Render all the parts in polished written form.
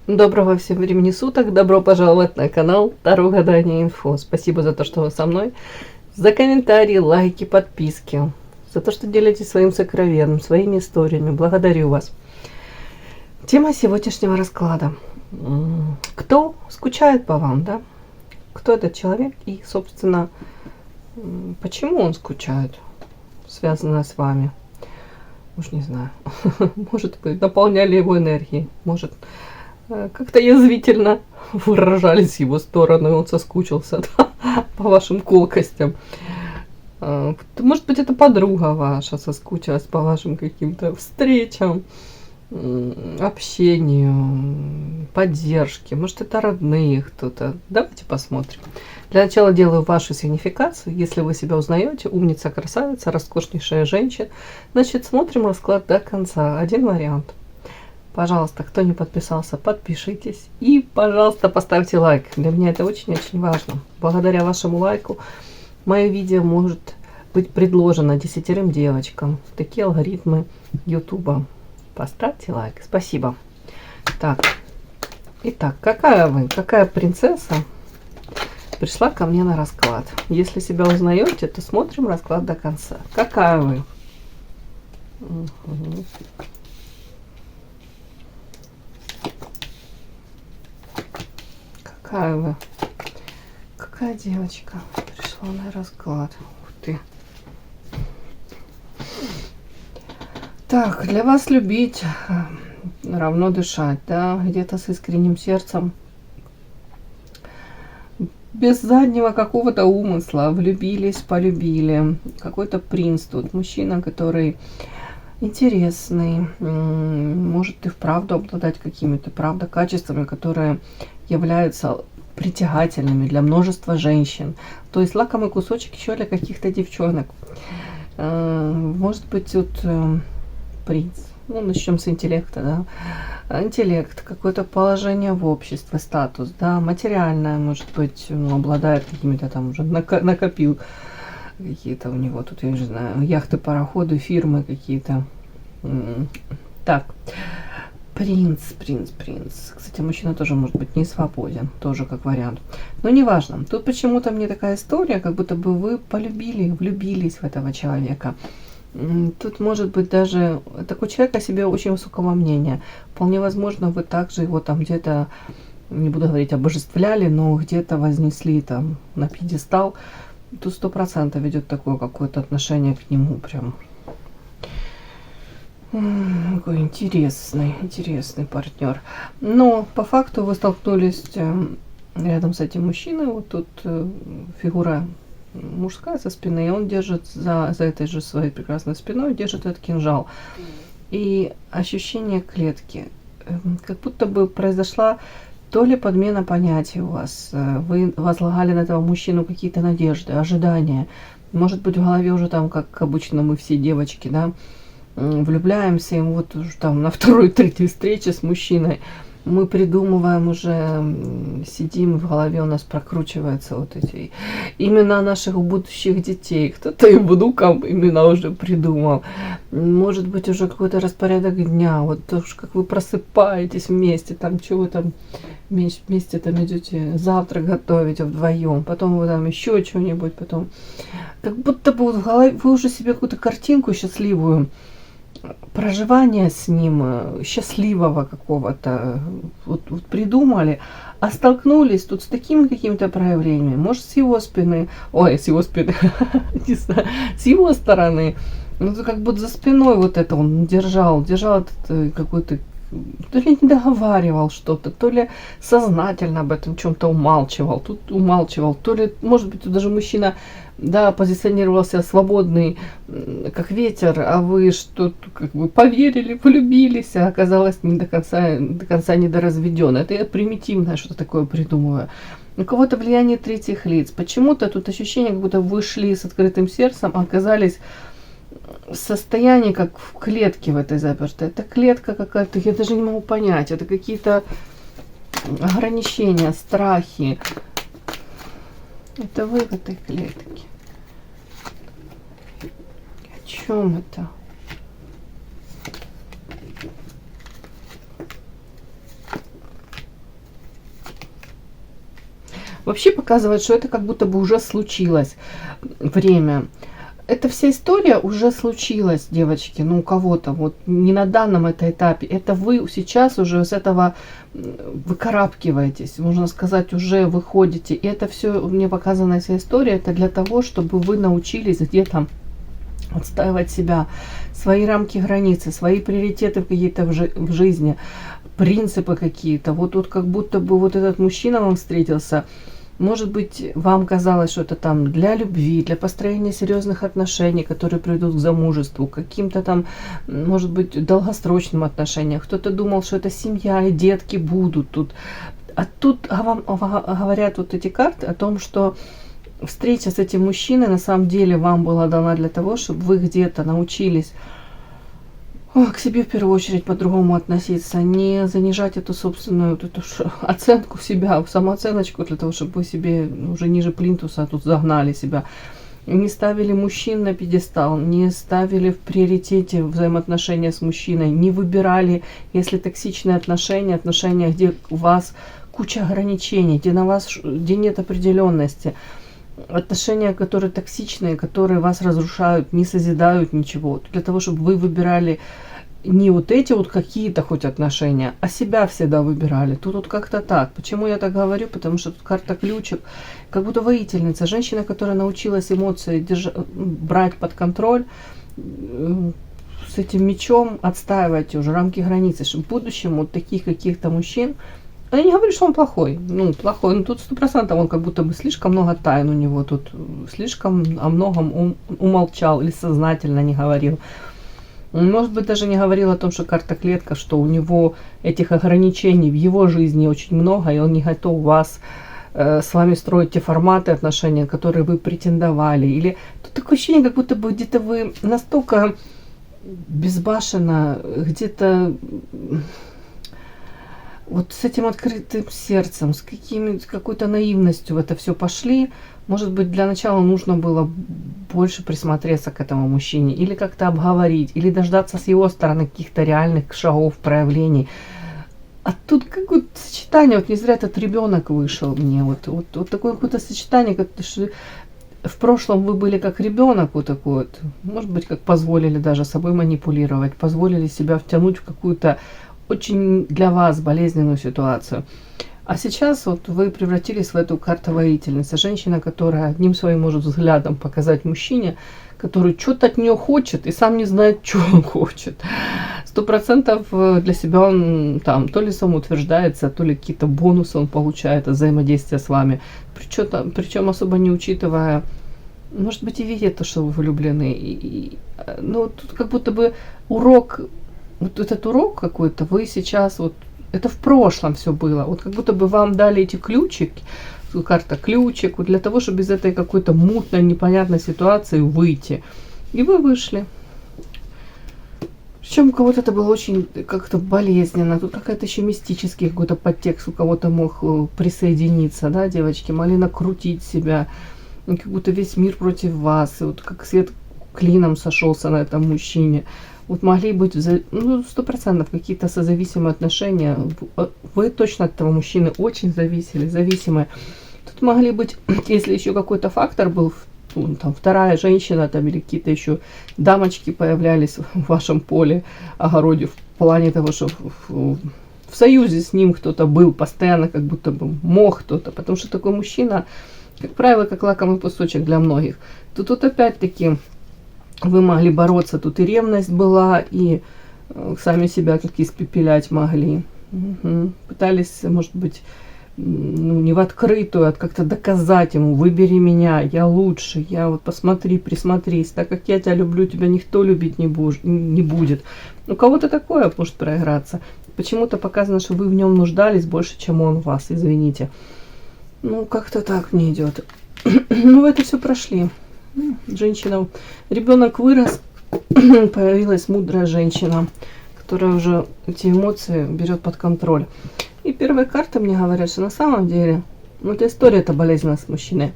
Доброго всем времени суток, добро пожаловать на канал Таро Гадание Инфо. Спасибо за то, что вы со мной, за комментарии, лайки, подписки, за то, что делитесь своим сокровенным, своими историями. Благодарю вас. Тема сегодняшнего расклада. Кто скучает по вам, да? Кто этот человек и, собственно, почему он скучает, связано с вами? Уж не знаю. Может быть, наполняли его энергией, может, как-то язвительно выражались в его сторону, и он соскучился, да, по вашим колкостям. Может быть, это подруга ваша соскучилась по вашим каким-то встречам, общению, поддержке. Может, это родные кто-то. Давайте посмотрим. Для начала делаю вашу сигнификацию. Если вы себя узнаете, умница, красавица, роскошнейшая женщина, значит, смотрим расклад до конца. Один вариант. Пожалуйста, кто не подписался, подпишитесь. И, пожалуйста, поставьте лайк. Для меня это очень-очень важно. Благодаря вашему лайку мое видео может быть предложено 10 девочкам. Такие алгоритмы YouTube. Поставьте лайк. Спасибо. Так. Итак, какая принцесса пришла ко мне на расклад? Если себя узнаете, то смотрим расклад до конца. Какая вы? Угу. Какая вы? Какая девочка пришла на расклад? Ух ты. Так, для вас любить равно дышать, да, где-то с искренним сердцем, без заднего какого-то умысла, влюбились, полюбили. Какой-то принц тут, мужчина, который интересный, может и вправду обладать какими-то, правда, качествами, которые являются притягательными для множества женщин. То есть лакомый кусочек еще для каких-то девчонок. Может быть, тут принц. Ну, начнем с интеллекта, да. Интеллект, какое-то положение в обществе, статус, да, материальное, может быть, ну, обладает какими-то там уже накопил какие-то у него тут, я не знаю, яхты, пароходы, фирмы какие-то. Так, принц. Кстати, мужчина тоже может быть не свободен, тоже как вариант. Но неважно. Тут почему-то мне такая история, как будто бы вы полюбили, влюбились в этого человека. Тут может быть даже такой человек о себе очень высокого мнения. Вполне возможно, вы также его там где-то, не буду говорить обожествляли, но где-то вознесли там на пьедестал. Тут 100% идет такое какое-то отношение к нему прям. Какой интересный партнер. Но по факту вы столкнулись рядом с этим мужчиной. Вот тут фигура мужская со спины, и он держит за этой же своей прекрасной спиной, держит этот кинжал. И ощущение клетки. Как будто бы произошла то ли подмена понятий у вас. Вы возлагали на этого мужчину какие-то надежды, ожидания. Может быть, в голове уже там, как обычно мы все девочки, да, влюбляемся, и вот уже там на второй, третьей встрече с мужчиной мы придумываем уже, сидим, в голове у нас прокручиваются вот эти имена наших будущих детей. Кто-то и внукам имена уже придумал. Может быть, уже какой-то распорядок дня. Вот то, как вы просыпаетесь вместе, там, чего вы там вместе там идете завтрак готовить вдвоем, потом вы там еще что-нибудь, потом как будто бы вот в голове вы уже себе какую-то картинку счастливую проживания с ним, счастливого какого-то вот придумали, а столкнулись тут с такими какими-то проявлениями, может, с его спины, с его стороны, ну, как будто за спиной вот это он держал этот какой-то, то ли не договаривал что-то, то ли сознательно об этом чем-то умалчивал, то ли, может быть, тут даже мужчина, да, позиционировался свободный, как ветер, а вы что-то как бы поверили, влюбились, а оказалось не до конца недоразведённо. Это я примитивное что-то такое придумываю. У кого-то влияние третьих лиц. Почему-то тут ощущение, как будто вы шли с открытым сердцем, а оказались в состоянии, как в клетке в этой запертой. Это клетка какая-то, я даже не могу понять. Это какие-то ограничения, страхи. Это вы в этой клетке. О чем это? вообще показывает, что это как будто бы уже случилось время. Эта вся история уже случилась, девочки, ну у кого-то, вот не на данном это этапе. Это вы сейчас уже с этого выкарабкиваетесь, можно сказать, уже выходите. И это все, мне показанная вся история, это для того, чтобы вы научились где-то отстаивать себя, свои рамки, границы, свои приоритеты какие-то в жизни, принципы какие-то. Вот тут как будто бы вот этот мужчина вам встретился. Может быть, вам казалось, что это там для любви, для построения серьезных отношений, которые приведут к замужеству, каким-то там, может быть, долгосрочным отношениям. Кто-то думал, что это семья и детки будут тут. А тут вам говорят вот эти карты о том, что встреча с этим мужчиной на самом деле вам была дана для того, чтобы вы где-то научились к себе в первую очередь по-другому относиться, не занижать эту собственную вот эту оценку себя, самооценочку для того, чтобы вы себе уже ниже плинтуса тут загнали себя. Не ставили мужчин на пьедестал, не ставили в приоритете взаимоотношения с мужчиной, не выбирали, если токсичные отношения, отношения, где у вас куча ограничений, где на вас, где нет определенности, отношения, которые токсичные, которые вас разрушают, не созидают ничего. Для того, чтобы вы выбирали не вот эти вот какие-то хоть отношения, а себя всегда выбирали. Тут вот как-то так. Почему я так говорю? Потому что тут карта ключик, как будто воительница. Женщина, которая научилась эмоции брать под контроль, с этим мечом отстаивать уже рамки, границы, чтобы в будущем вот таких каких-то мужчин. Я не говорю, что он плохой. Ну, плохой. Ну, тут 100% он как будто бы слишком много тайн у него. Тут слишком о многом умолчал или сознательно не говорил. Может быть, даже не говорил о том, что карта клетка, что у него этих ограничений в его жизни очень много, и он не готов вас с вами строить те форматы отношений, на которые вы претендовали. Или тут такое ощущение, как будто бы где-то вы настолько безбашенно, где-то вот с этим открытым сердцем, с какой-то наивностью в это все пошли. Может быть, для начала нужно было больше присмотреться к этому мужчине, или как-то обговорить, или дождаться с его стороны каких-то реальных шагов, проявлений. А тут какое-то сочетание, вот не зря этот ребенок вышел мне, вот такое какое-то сочетание, что в прошлом вы были как ребенок вот такой вот, может быть, как позволили даже собой манипулировать, позволили себя втянуть в какую-то очень для вас болезненную ситуацию. А сейчас вот вы превратились в эту карту воительницы. Женщина, которая одним своим может взглядом показать мужчине, который что-то от нее хочет и сам не знает, что он хочет. 100% для себя он там то ли самоутверждается, то ли какие-то бонусы он получает от взаимодействия с вами. Причем особо не учитывая, может быть, и видит то, что вы влюблены. Ну, тут как будто бы урок, вот этот урок какой-то, вы сейчас вот, это в прошлом все было. Вот как будто бы вам дали эти ключики, карта ключик, вот для того, чтобы из этой какой-то мутной, непонятной ситуации выйти. И вы вышли. Причем у кого-то это было очень как-то болезненно. Тут какая-то еще мистический какой-то подтекст у кого-то мог присоединиться, да, девочки, могли накрутить себя. И как будто весь мир против вас. И вот как свет клином сошелся на этом мужчине. Вот могли быть, ну, 100% какие-то созависимые отношения. Вы точно от этого мужчины очень зависимы. Тут могли быть, если еще какой-то фактор был, ну, там, вторая женщина, там, или какие-то еще дамочки появлялись в вашем поле, огороде, в плане того, что в союзе с ним кто-то был постоянно, как будто бы мог кто-то. Потому что такой мужчина, как правило, как лакомый кусочек для многих. Тут опять-таки вы могли бороться, тут и ревность была, и сами себя как испепелять могли. Пытались, может быть, ну, не в открытую, а как-то доказать ему: выбери меня, я лучше, я вот посмотри, присмотрись, так как я тебя люблю, тебя никто любить не будет. У кого-то такое может проиграться. Почему-то показано, что вы в нем нуждались больше, чем он в вас, извините. Ну, как-то так мне идет. Ну, вы это все прошли. Женщина, ребенок вырос, появилась мудрая женщина, которая уже эти эмоции берет под контроль. И первые карты мне говорят, что на самом деле, ну, эта история-то болезненна с мужчиной.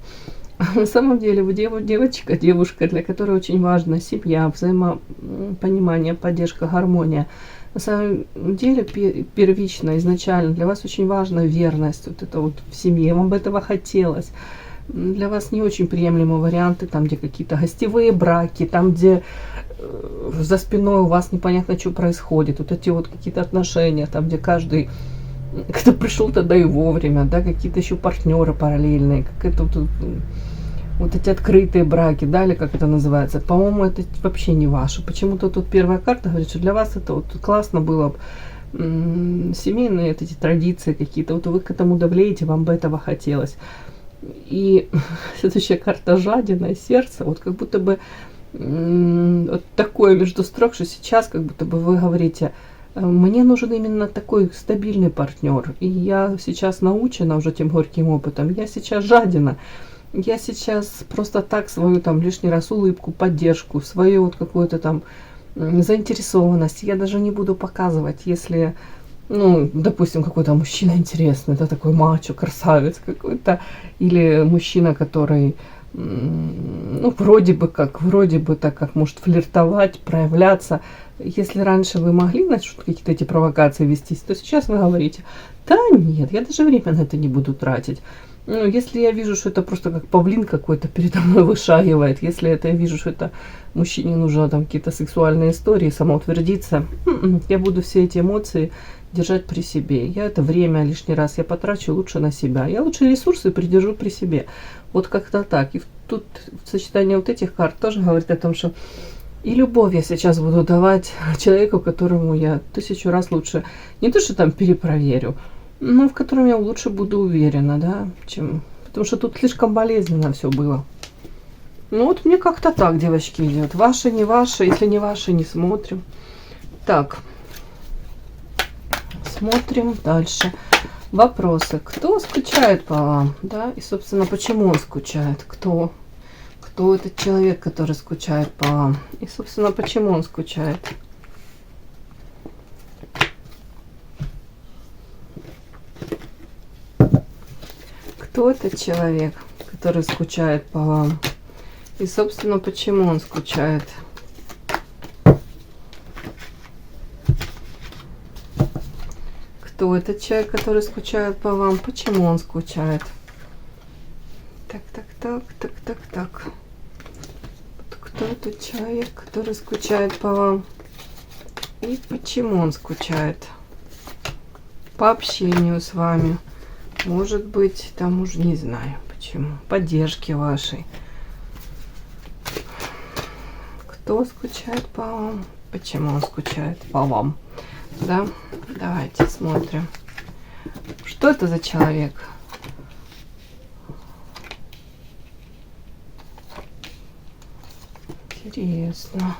На самом деле вы девушка, для которой очень важна семья, взаимопонимание, поддержка, гармония. На самом деле, первично, изначально для вас очень важна верность, вот это вот в семье, вам бы этого хотелось. Для вас не очень приемлемы варианты, там, где какие-то гостевые браки, там, где за спиной у вас непонятно, что происходит, вот эти вот какие-то отношения, там, где каждый, кто пришел тогда и вовремя, да, какие-то еще партнеры параллельные, как это вот эти открытые браки, да, или как это называется, по-моему, это вообще не ваше. Почему-то тут первая карта говорит, что для вас это вот классно было, семейные вот эти традиции какие-то, вот вы к этому давлеете, вам бы этого хотелось. И следующая карта жадина, сердце, вот как будто бы вот такое между строк, что сейчас как будто бы вы говорите, мне нужен именно такой стабильный партнер, и я сейчас научена уже тем горьким опытом, я сейчас жадина. Я сейчас просто так свою там лишний раз улыбку, поддержку, свою вот какую-то там заинтересованность я даже не буду показывать, если, ну, допустим, какой-то мужчина интересный, да, такой мачо, красавец какой-то, или мужчина, который, ну, вроде бы так как может флиртовать, проявляться. Если раньше вы могли на какие-то эти провокации вестись, то сейчас вы говорите, да нет, я даже время на это не буду тратить. Ну, если я вижу, что это просто как павлин какой-то передо мной вышагивает, если это я вижу, что это мужчине нужно там какие-то сексуальные истории, самоутвердиться, я буду все эти эмоции держать при себе. Я это время лишний раз я потрачу лучше на себя. Я лучше ресурсы придержу при себе. Вот как-то так. И тут сочетание вот этих карт тоже говорит о том, что и любовь я сейчас буду давать человеку, которому я 1000 раз лучше, не то что там перепроверю, но в котором я лучше буду уверена, да, чем... Потому что тут слишком болезненно все было. Ну вот мне как-то так, девочки, идет. Ваши, не ваши. Если не ваши, не смотрим. Так. Смотрим дальше. Вопросы. Кто скучает по вам? Да, и, собственно, почему он скучает? Кто этот человек, который скучает по вам? И, собственно, почему он скучает? Кто этот человек, который скучает по вам? И, собственно, почему он скучает? Кто этот человек, который скучает по вам? Почему он скучает? Так. Кто этот человек, который скучает по вам? И почему он скучает? По общению с вами. Может быть, там уже не знаю почему. Поддержки вашей. Кто скучает по вам? Почему он скучает по вам? Да? Давайте смотрим. Что это за человек? Интересно.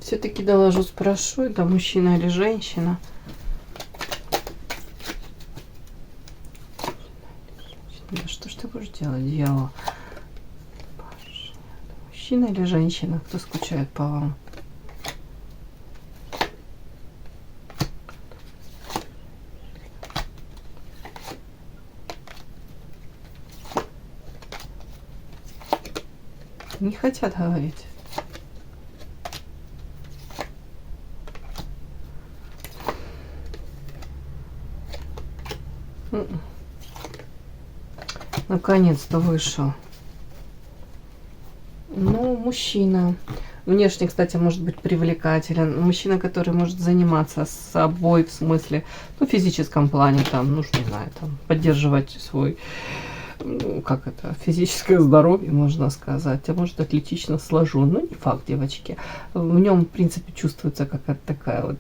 Все-таки доложу, спрошу, это мужчина или женщина. Что ж ты будешь делать, дьявол? Мужчина или женщина? Кто скучает по вам? Не хотят говорить. Наконец-то вышел. Ну, мужчина. Внешне, кстати, может быть привлекателен. Мужчина, который может заниматься собой, в смысле, ну, в физическом плане, там, ну, не знаю, там, поддерживать свой, ну, как это, физическое здоровье, можно сказать. А может, атлетично сложен. Ну, не факт, девочки. В нем, в принципе, чувствуется какая-то такая вот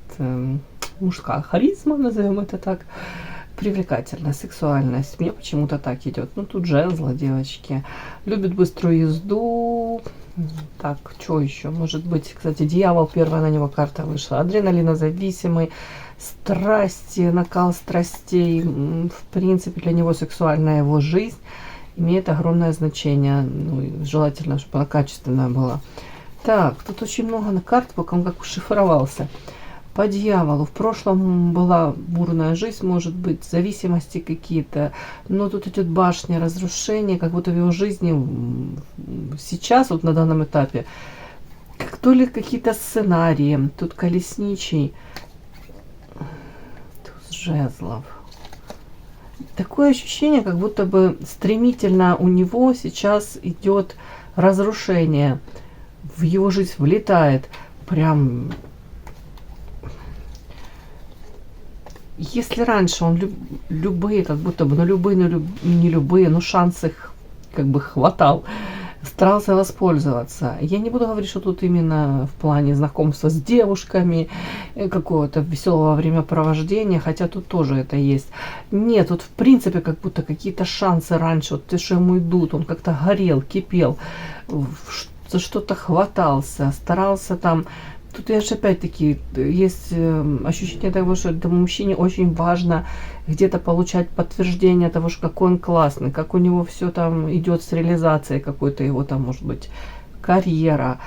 мужская харизма, назовем это так. Привлекательность, сексуальность. Мне почему-то так идет. Ну, тут жезла, девочки. Любит быструю езду. Так, что еще? Может быть, кстати, дьявол, первая на него карта вышла. Адреналинозависимый, страсти, накал страстей. В принципе, для него сексуальная его жизнь имеет огромное значение. Ну, и желательно, чтобы она качественная была. Так, тут очень много на карт, пока он как ушифровался. по дьяволу. В прошлом была бурная жизнь, может быть, зависимости какие-то, но тут идет башня разрушения, как будто в его жизни сейчас, вот на данном этапе, как то ли какие-то сценарии. Тут колесничий, туз жезлов. Такое ощущение, как будто бы стремительно у него сейчас идет разрушение. В его жизнь влетает прям. Если раньше он любые, как будто бы, ну любые, не любые, но шансы как бы хватал, старался воспользоваться. Я не буду говорить, что тут именно в плане знакомства с девушками, какого-то веселого времяпровождения, хотя тут тоже это есть. Нет, тут в принципе как будто какие-то шансы раньше, вот те, что ему идут, он как-то горел, кипел, за что-то хватался, старался там. Тут я же опять-таки есть ощущение того, что этому мужчине очень важно где-то получать подтверждение того, что какой он классный, как у него все там идет с реализацией какой-то его там, может быть, карьера,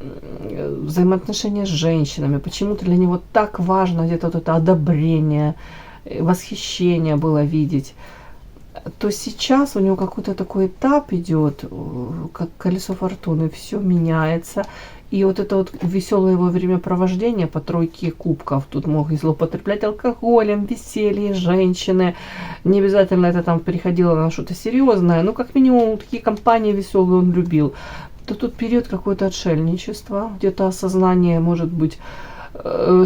взаимоотношения с женщинами. Почему-то для него так важно где-то вот это одобрение, восхищение было видеть. То сейчас у него какой-то такой этап идет, как колесо фортуны, все меняется. И вот это вот веселое его времяпровождение по тройке кубков. Тут мог и злоупотреблять алкоголем, веселье, женщины. Не обязательно это там переходило на что-то серьезное. Но как минимум такие компании веселые он любил. То тут период какое-то отшельничество. Где-то осознание, может быть,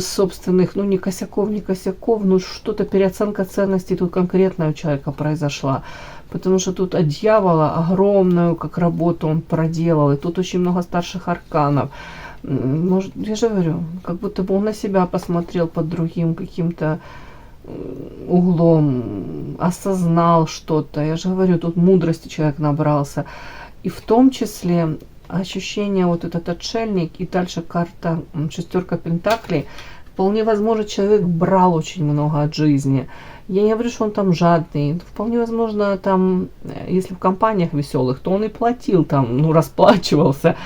собственных, ну не косяков, но что-то переоценка ценностей тут конкретно у человека произошла. Потому что тут от дьявола огромную как работу он проделал. И тут очень много старших арканов. Может, я же говорю, как будто бы он на себя посмотрел под другим каким-то углом, осознал что-то. Я же говорю, тут мудрости человек набрался. И в том числе ощущение вот этот отшельник и дальше карта шестерка пентаклей. Вполне возможно, человек брал очень много от жизни. Я не говорю, что он там жадный. Вполне возможно, там, если в компаниях веселых, то он и платил там, ну, расплачивался.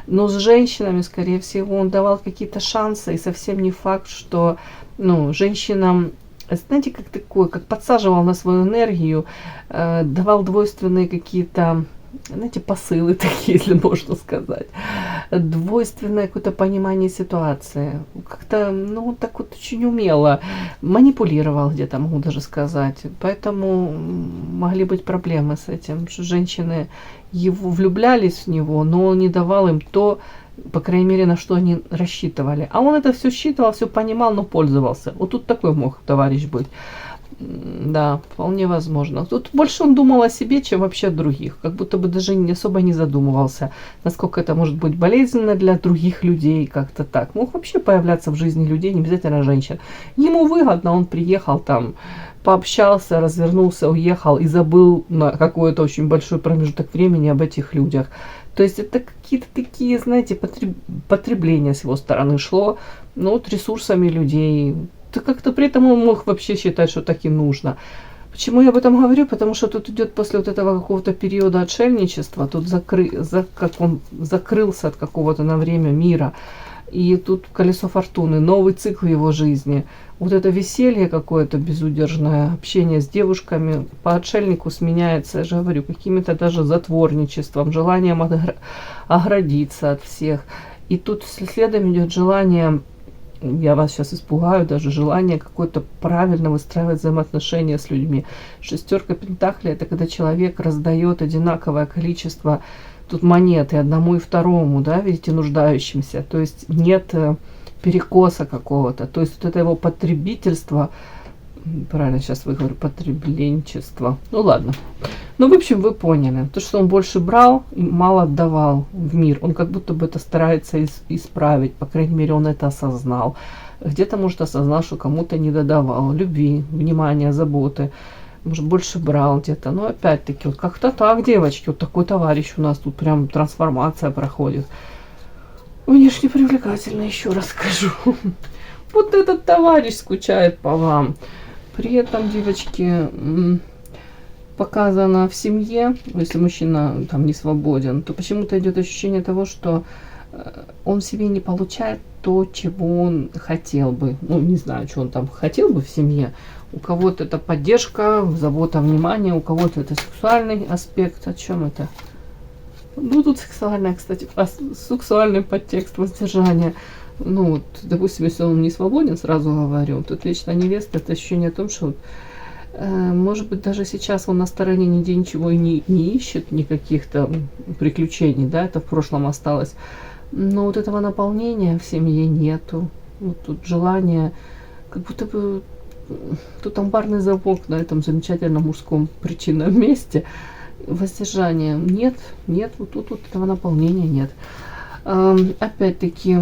Но с женщинами, скорее всего, он давал какие-то шансы. И совсем не факт, что, ну, женщинам, знаете, как такое, как подсаживал на свою энергию, давал двойственные какие-то, знаете, посылы такие, если можно сказать. Двойственное какое-то понимание ситуации. Как-то, ну, так вот очень умело манипулировал где-то, могу даже сказать. Поэтому могли быть проблемы с этим, что женщины его влюблялись в него, но он не давал им то, по крайней мере, на что они рассчитывали. А он это все считывал, все понимал, но пользовался. Вот тут такой мог товарищ быть. Да, вполне возможно. Тут больше он думал о себе, чем вообще о других. Как будто бы даже особо не задумывался, насколько это может быть болезненно для других людей. Как-то так. Мог вообще появляться в жизни людей, не обязательно женщин. Ему выгодно, он приехал там, пообщался, развернулся, уехал и забыл на какой-то очень большой промежуток времени об этих людях. То есть это какие-то такие, знаете, потребления с его стороны шло, ну, вот ресурсами людей. Как-то при этом он мог вообще считать, что так и нужно. Почему я об этом говорю? Потому что тут идет после вот этого какого-то периода отшельничества, тут как он закрылся от какого-то на время мира. И тут колесо фортуны, новый цикл его жизни. Вот это веселье какое-то безудержное, общение с девушками по отшельнику сменяется, я же говорю, какими-то даже затворничеством, желанием оградиться от всех. И тут следом идет желание, я вас сейчас испугаю, даже желание какое-то правильно выстраивать взаимоотношения с людьми. Шестерка пентаклей — это когда человек раздает одинаковое количество тут монеты одному и второму, да, видите, нуждающимся. То есть нет перекоса какого-то. То есть вот это его потребительство, правильно сейчас выговорю, потребленчество. Ну ладно. Ну, в общем, вы поняли. То, что он больше брал и мало отдавал в мир. Он как будто бы это старается исправить. По крайней мере, он это осознал. Где-то, может, осознал, что кому-то не додавал любви, внимания, заботы. Может, больше брал где-то. Но опять-таки, вот как-то так, девочки. Вот такой товарищ у нас тут прям трансформация проходит. Внешне привлекательно, еще раз скажу. Вот этот товарищ скучает по вам. При этом, девочки, показано в семье, если мужчина там не свободен, то почему-то идет ощущение того, что он в себе не получает то, чего он хотел бы. Ну, не знаю, что он там хотел бы в семье. У кого-то это поддержка, забота, внимание, у кого-то это сексуальный аспект. О чем это? Ну, тут сексуальное, кстати, сексуальный подтекст воздержания. Ну, вот, допустим, если он не свободен, сразу говорю, тут вечная невеста, это ощущение о том, что вот, может быть, даже сейчас он на стороне нигде ничего и не ищет, никаких там приключений, да, это в прошлом осталось. Но вот этого наполнения в семье нету. Вот тут желание, как будто бы тут амбарный замок на этом замечательном мужском причинном месте. Воздержания нет, вот тут вот этого наполнения нет. Опять-таки,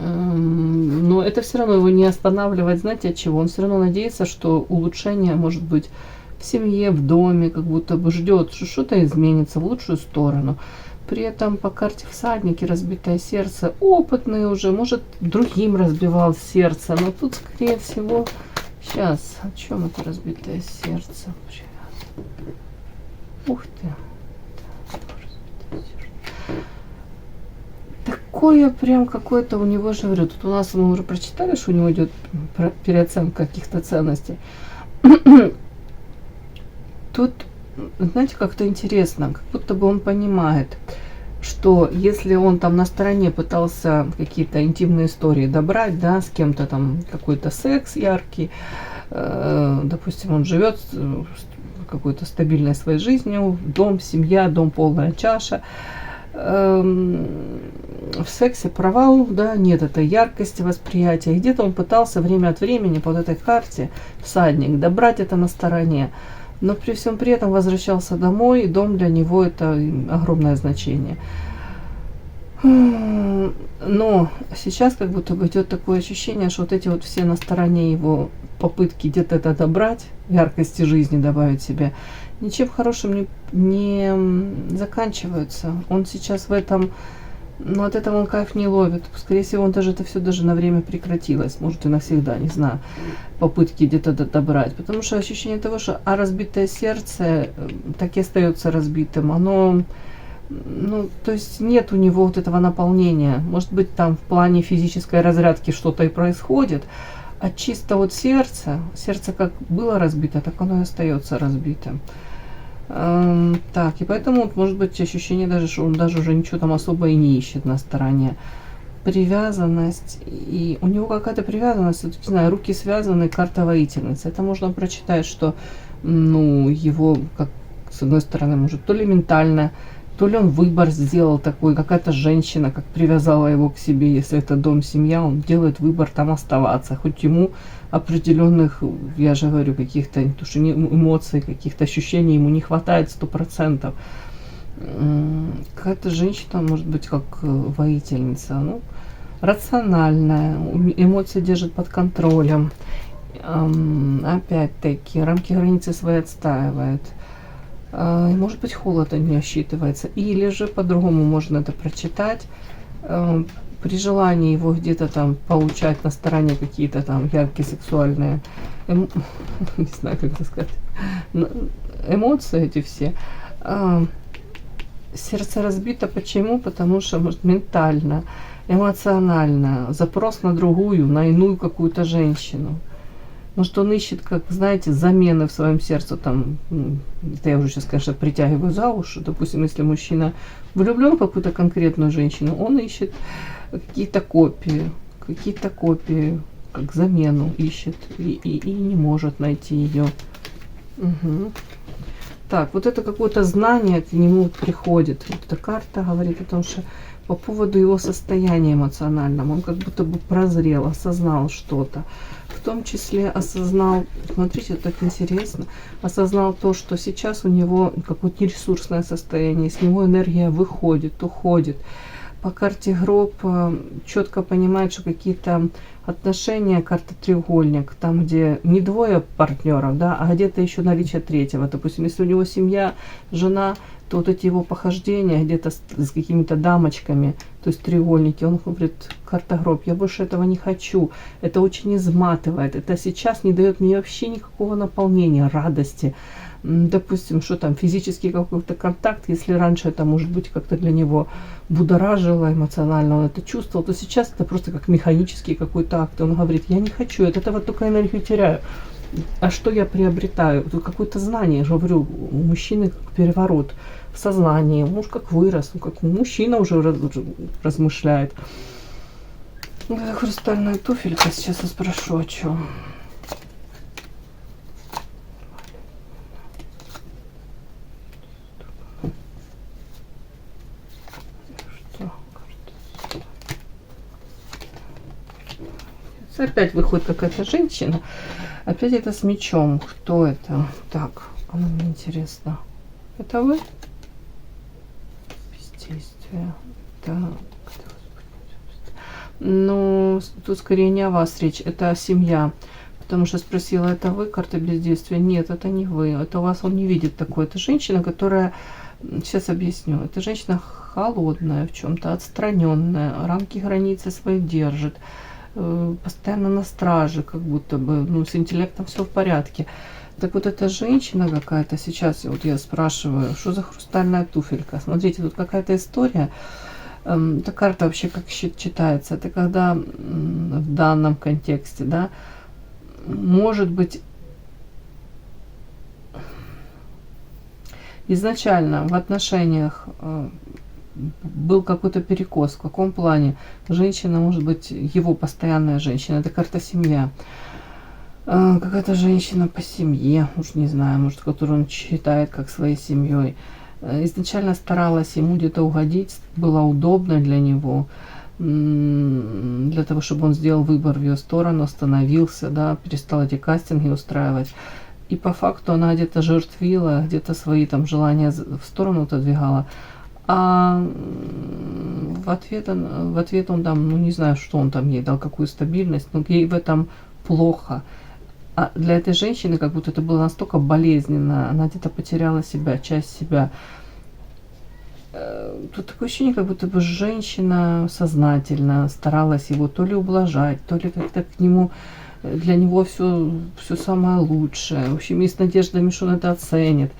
но это все равно его не останавливает, знаете, от чего? Он все равно надеется, что улучшение может быть в семье, в доме, как будто бы ждет, что что-то изменится в лучшую сторону. При этом по карте всадники, разбитое сердце, опытный уже, может, другим разбивал сердце, но тут, скорее всего, сейчас, о чем это разбитое сердце? Ух ты. Такое прям какое-то у него же, говорю, тут у нас мы уже прочитали, что у него идет переоценка каких-то ценностей. Тут, знаете, как-то интересно, как будто бы он понимает, что если он там на стороне пытался какие-то интимные истории добрать, да, с кем-то там какой-то секс яркий, допустим, он живет какой-то стабильной своей жизнью, дом, семья, дом полная чаша, в сексе провал, да, нет этой яркости восприятия. Где-то он пытался время от времени по вот этой карте всадник добрать это на стороне, но при всем при этом возвращался домой, и дом для него это огромное значение. Но сейчас как будто бы идет такое ощущение, что вот эти вот все на стороне его попытки где-то это добрать, яркости жизни добавить себе, ничем хорошим не заканчиваются. Он сейчас в этом, ну, от этого он кайф не ловит. Скорее всего, он даже это все даже на время прекратилось, может и навсегда, не знаю, попытки где-то добрать. Потому что ощущение того, что разбитое сердце так и остается разбитым, оно, ну, то есть нет у него вот этого наполнения. Может быть, там в плане физической разрядки что-то и происходит, а чисто вот сердце как было разбито, так оно и остается разбитым. Так, и поэтому вот, может быть ощущение даже, что он даже уже ничего там особо и не ищет на стороне. Привязанность, и у него какая-то привязанность, вот, не знаю, руки связаны, карта воительницы. Это можно прочитать, что, ну, его, как, с одной стороны, может, то ли ментально, то ли он выбор сделал такой, какая-то женщина, как привязала его к себе, если это дом, семья, он делает выбор там оставаться, хоть ему определенных, я же говорю, каких-то эмоций, каких-то ощущений ему не хватает 100%. Какая-то женщина, может быть, как воительница, ну, рациональная, эмоции держит под контролем, опять-таки, рамки границы свои отстаивает. Может быть, холода не осчитывается. Или же по-другому можно это прочитать. При желании его где-то там получать на стороне какие-то там яркие сексуальные, не знаю, как это сказать, эмоции эти все. Сердце разбито. Почему? Потому что, может, ментально, эмоционально, запрос на другую, на иную какую-то женщину. Может, он ищет, как, знаете, замены в своем сердце, там, это я уже сейчас, конечно, притягиваю за уши, допустим, если мужчина влюблен в какую-то конкретную женщину, он ищет какие-то копии, как замену ищет, и не может найти ее. Угу. Так, вот это какое-то знание к нему приходит. Вот эта карта говорит о том, что по поводу его состояния эмоционального, он как будто бы прозрел, осознал что-то. В том числе осознал, смотрите, так интересно, осознал то, что сейчас у него какое-то нересурсное состояние, с него энергия выходит, уходит. По карте гроб четко понимает, что какие-то отношения, карта треугольник, там, где не двое партнеров, да, а где-то еще наличие третьего. Допустим, если у него семья, жена, то вот эти его похождения где-то с какими-то дамочками, то есть треугольники, он говорит, карта гроб, я больше этого не хочу, это очень изматывает, это сейчас не дает мне вообще никакого наполнения, радости, допустим, что там, физический какой-то контакт, если раньше это, может быть, как-то для него будоражило эмоционально, он это чувствовал, то сейчас это просто как механический какой-то акт. Он говорит, я не хочу, от этого только энергию теряю. А что я приобретаю? Тут какое-то знание, я же говорю, у мужчины как переворот в сознании, муж как вырос, ну, как мужчина уже размышляет. Вот эта хрустальная туфелька, сейчас я спрошу, о чем. Опять выходит какая-то женщина. Опять это с мечом. Кто это? Так, оно мне интересно. Это вы? Бездействие. Так. Ну, тут скорее не о вас речь. Это семья. Потому что спросила, это вы, карта бездействия? Нет, это не вы. Это у вас он не видит такое. Это женщина, которая... Сейчас объясню. Это женщина холодная в чем-то, отстраненная. Рамки границы свои держит. Постоянно на страже, как будто бы, ну, с интеллектом все в порядке. Так вот, эта женщина какая-то сейчас, вот я спрашиваю, что за хрустальная туфелька? Смотрите, тут какая-то история. Эта карта вообще как читается. Это когда в данном контексте, да, может быть, изначально в отношениях был какой-то перекос. В каком плане? Женщина, может быть, его постоянная женщина. Это карта семья. Какая-то женщина по семье, уж не знаю, может, которую он считает как своей семьей. Изначально старалась ему где-то угодить, было удобно для него, для того, чтобы он сделал выбор в ее сторону, остановился, да, перестал эти кастинги устраивать. И по факту она где-то жертвила, где-то свои там желания в сторону отодвигала. А в ответ он там, ну не знаю, что он там ей дал, какую стабильность, но ей в этом плохо. А для этой женщины как будто это было настолько болезненно, она где-то потеряла себя, часть себя. Тут такое ощущение, как будто бы женщина сознательно старалась его то ли ублажать, то ли как-то к нему, для него все самое лучшее. В общем, есть надеждами, что он это оценит.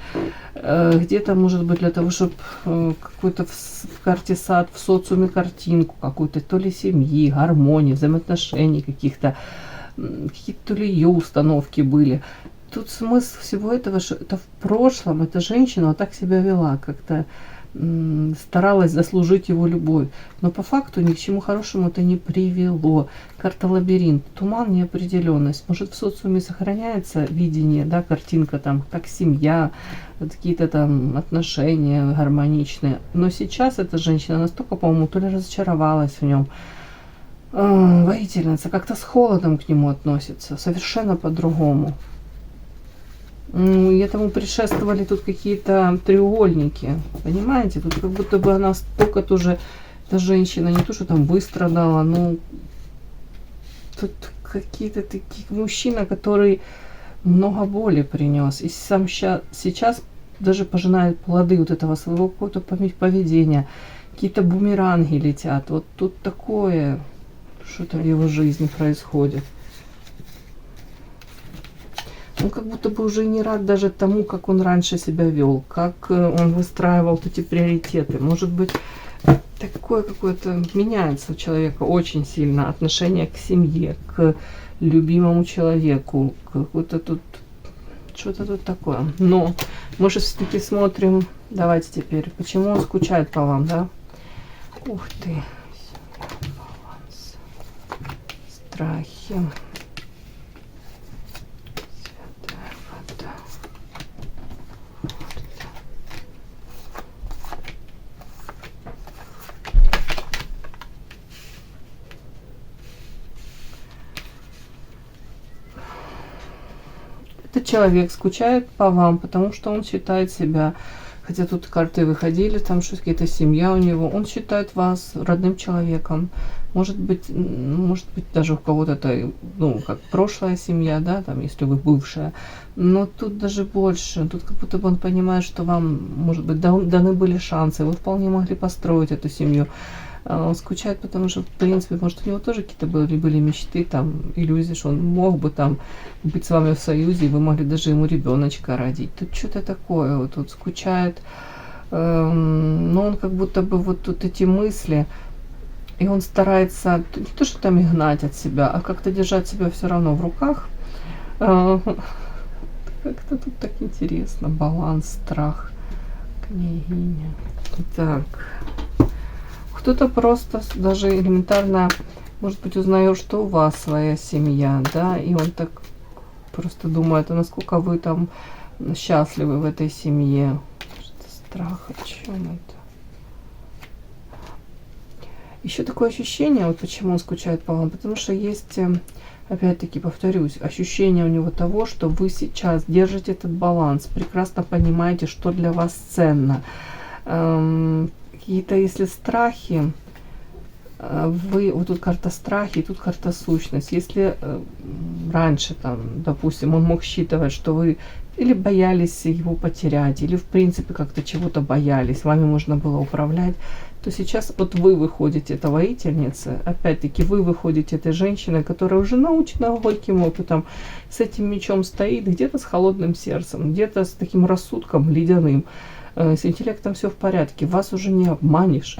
Где-то, может быть, для того, чтобы какой-то в карте сад, в социуме картинку какую-то, то ли семьи, гармонии, взаимоотношений каких-то то ли ее установки были. Тут смысл всего этого, что это в прошлом, эта женщина вот так себя вела, как-то старалась заслужить его любовь. Но по факту ни к чему хорошему это не привело. Карта лабиринт, туман, неопределенность. Может, в социуме сохраняется видение, да, картинка там, как семья, какие-то там отношения гармоничные. Но сейчас эта женщина настолько, по-моему, то ли разочаровалась в нем, воительница, как-то с холодом к нему относится, совершенно по-другому. И этому предшествовали тут какие-то треугольники, понимаете? Тут как будто бы она столько тоже, эта женщина, не то, что там выстрадала, но тут какие-то такие мужчина, который много боли принес. И сам сейчас даже пожинает плоды вот этого своего какого-то поведения. Какие-то бумеранги летят. Вот тут такое... Что-то в его жизни происходит. Он как будто бы уже не рад даже тому, как он раньше себя вел, как он выстраивал вот эти приоритеты. Может быть, такое какое-то меняется у человека очень сильно отношение к семье, к любимому человеку, какое-то тут что-то тут такое. Но мы же все-таки смотрим. Давайте теперь, почему он скучает по вам, да? Ух ты. Страхи. Святая вода. Этот человек скучает по вам, потому что он считает себя, хотя тут карты выходили, там что какая-то семья у него, он считает вас родным человеком. Может быть даже у кого-то это, ну, как прошлая семья, да, там, если вы бывшая. Но тут даже больше. Тут как будто бы он понимает, что вам, может быть, даны были шансы. Вы вполне могли построить эту семью. Он скучает, потому что, в принципе, может, у него тоже какие-то были мечты, там, иллюзии, что он мог бы там быть с вами в союзе, и вы могли даже ему ребеночка родить. Тут что-то такое, вот тут скучает, но он как будто бы вот тут эти мысли, и он старается не то, что там их гнать от себя, а как-то держать себя все равно в руках. Как-то тут так интересно. Баланс, страх, княгиня. Так. Кто-то просто даже элементарно, может быть, узнает, что у вас своя семья, да, и он так просто думает, а насколько вы там счастливы в этой семье. Что страх, о чем это? Еще такое ощущение, вот почему он скучает по вам, потому что есть, опять-таки, повторюсь, ощущение у него того, что вы сейчас держите этот баланс, прекрасно понимаете, что для вас ценно. Какие-то, если страхи, вы, вот тут карта страхи, тут карта сущность. Если раньше, там, допустим, он мог считывать, что вы или боялись его потерять, или в принципе как-то чего-то боялись, вами можно было управлять, то сейчас вот вы выходите, эта воительница, опять-таки вы выходите этой женщиной, которая уже научена горьким опытом, с этим мечом стоит, где-то с холодным сердцем, где-то с таким рассудком ледяным, с интеллектом все в порядке, вас уже не обманешь.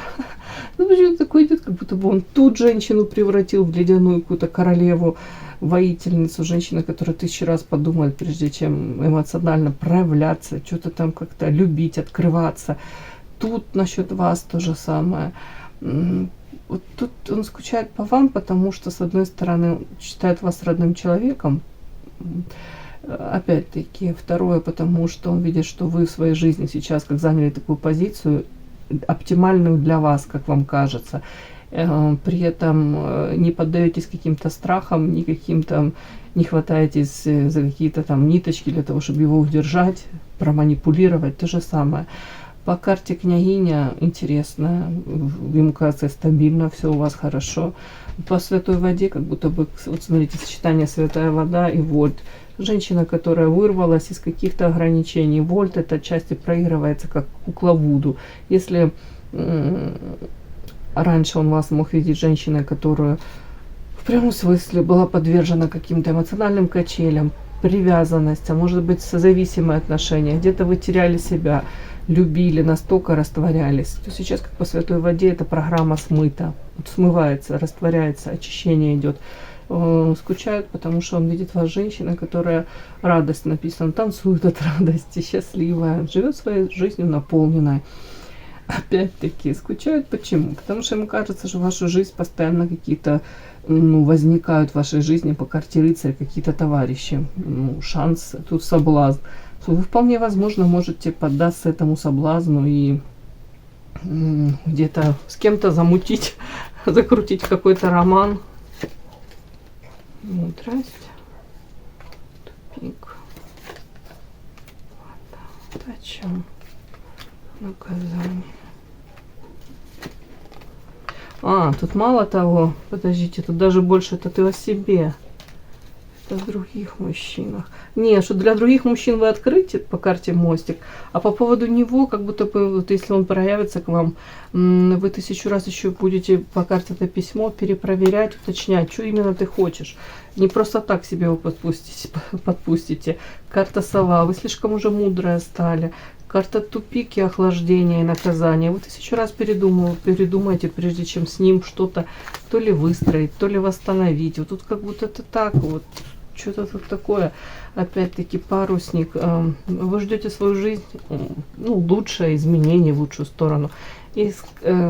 Ну, почему-то такой идет, как будто бы он тут женщину превратил в ледяную какую-то королеву, воительницу, женщина, которая 1000 раз подумает, прежде чем эмоционально проявляться, что-то там как-то любить, открываться. Тут насчет вас то же самое. Вот тут он скучает по вам, потому что, с одной стороны, считает вас родным человеком, опять-таки, второе, потому что он видит, что вы в своей жизни сейчас как заняли такую позицию, оптимальную для вас, как вам кажется. При этом не поддаетесь каким-то страхам, ни каким-то, не хватаетесь за какие-то там ниточки для того, чтобы его удержать, проманипулировать, то же самое. По карте княгиня интересно, ему кажется стабильно, все у вас хорошо. По святой воде, как будто бы, вот смотрите, сочетание святая вода и вольт. Женщина, которая вырвалась из каких-то ограничений. Вольт это отчасти проигрывается как кукла Вуду. Если раньше он вас мог видеть женщиной, которая в прямом смысле была подвержена каким-то эмоциональным качелям, привязанностям, может быть, созависимые отношения, где-то вы теряли себя, любили, настолько растворялись, то сейчас, как по святой воде, эта программа смыта, вот смывается, растворяется, очищение идет. Скучают, потому что он видит вас женщиной, которая радость написана, танцует от радости, счастливая, живет своей жизнью наполненной. Опять-таки, скучают почему? Потому что ему кажется, что в вашу жизнь постоянно какие-то возникают в вашей жизни по карте рыцаря какие-то товарищи. Шанс, тут соблазн. Вы вполне возможно можете поддаться этому соблазну и где-то с кем-то замутить, закрутить какой-то роман. Мудрость. Тупик. О чем? Наказание. Тут мало того, подождите, тут даже больше это ты о себе. Это о других мужчинах. Не, что для других мужчин вы открыты по карте мостик, а по поводу него, как будто бы, вот если он проявится к вам, вы 1000 раз еще будете по карте это письмо перепроверять, уточнять, что именно ты хочешь. Не просто так себе его подпустите. Карта сова, вы слишком уже мудрая стали. Карта тупик и охлаждение и наказание. Вы 1000 раз передумайте, прежде чем с ним что-то то ли выстроить, то ли восстановить. Вот тут как будто это так вот. Что-то тут такое. Опять-таки парусник. Вы ждете свою жизнь, лучшее изменение в лучшую сторону. И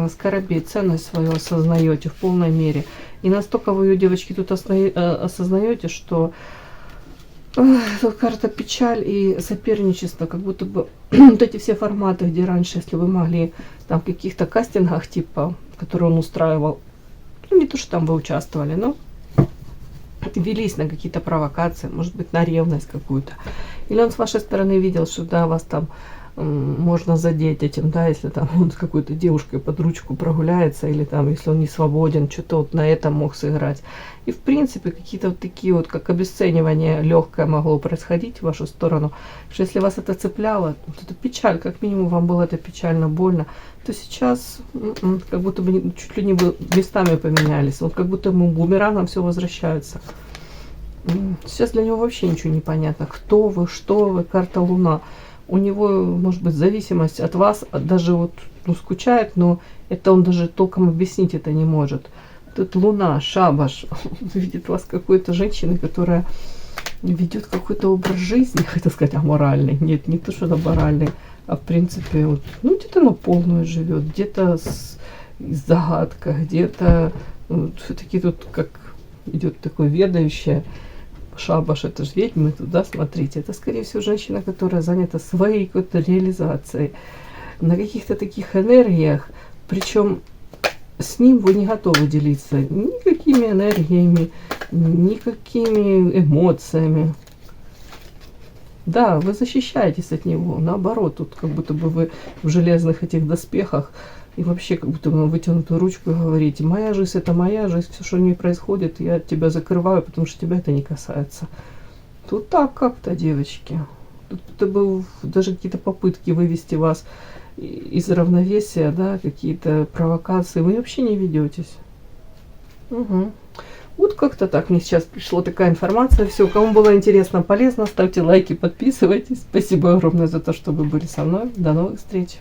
скоробей, ценность свою осознаете в полной мере. И настолько вы ее, девочки, тут осознаете, что тут карта печаль и соперничество, как будто бы вот эти все форматы, где раньше, если вы могли там в каких-то кастингах типа, которые он устраивал, не то, что там вы участвовали, но велись на какие-то провокации, может быть, на ревность какую-то. Или он с вашей стороны видел, что да, вас там можно задеть этим, да, если там он с какой-то девушкой под ручку прогуляется, или там, если он не свободен, что-то вот на этом мог сыграть. И, в принципе, какие-то вот такие вот, как обесценивание легкое могло происходить в вашу сторону, что если вас это цепляло, вот это печаль, как минимум вам было это печально, больно, то сейчас как будто бы чуть ли не бы местами поменялись, вот как будто ему бумерангом все возвращается. Сейчас для него вообще ничего не понятно, кто вы, что вы, карта Луна. У него, может быть, зависимость от вас, даже вот, ну, скучает, но это он даже толком объяснить это не может. Тут Луна, шабаш, видит вас какой-то женщиной, которая ведет какой-то образ жизни, хотел сказать, аморальный. Нет, не то, что аморальный, а в принципе, вот, ну, где-то на полную живет, где-то с загадкой, где-то вот, все-таки тут как идет такое ведающее. Шабаш, это же ведьмы, туда смотрите. Это, скорее всего, женщина, которая занята своей какой-то реализацией на каких-то таких энергиях. Причем с ним вы не готовы делиться никакими энергиями, никакими эмоциями. Да, вы защищаетесь от него. Наоборот, тут как будто бы вы в железных этих доспехах. И вообще, как будто бы на вытянутую ручку говорите: моя жизнь — это моя жизнь, все, что в ней происходит, я тебя закрываю, потому что тебя это не касается. Тут так как-то, девочки. Тут будто бы даже какие-то попытки вывести вас из равновесия, да, какие-то провокации, вы вообще не ведетесь. Угу. Вот как-то так мне сейчас пришла такая информация. Все, кому было интересно, полезно, ставьте лайки, подписывайтесь. Спасибо огромное за то, что вы были со мной. До новых встреч.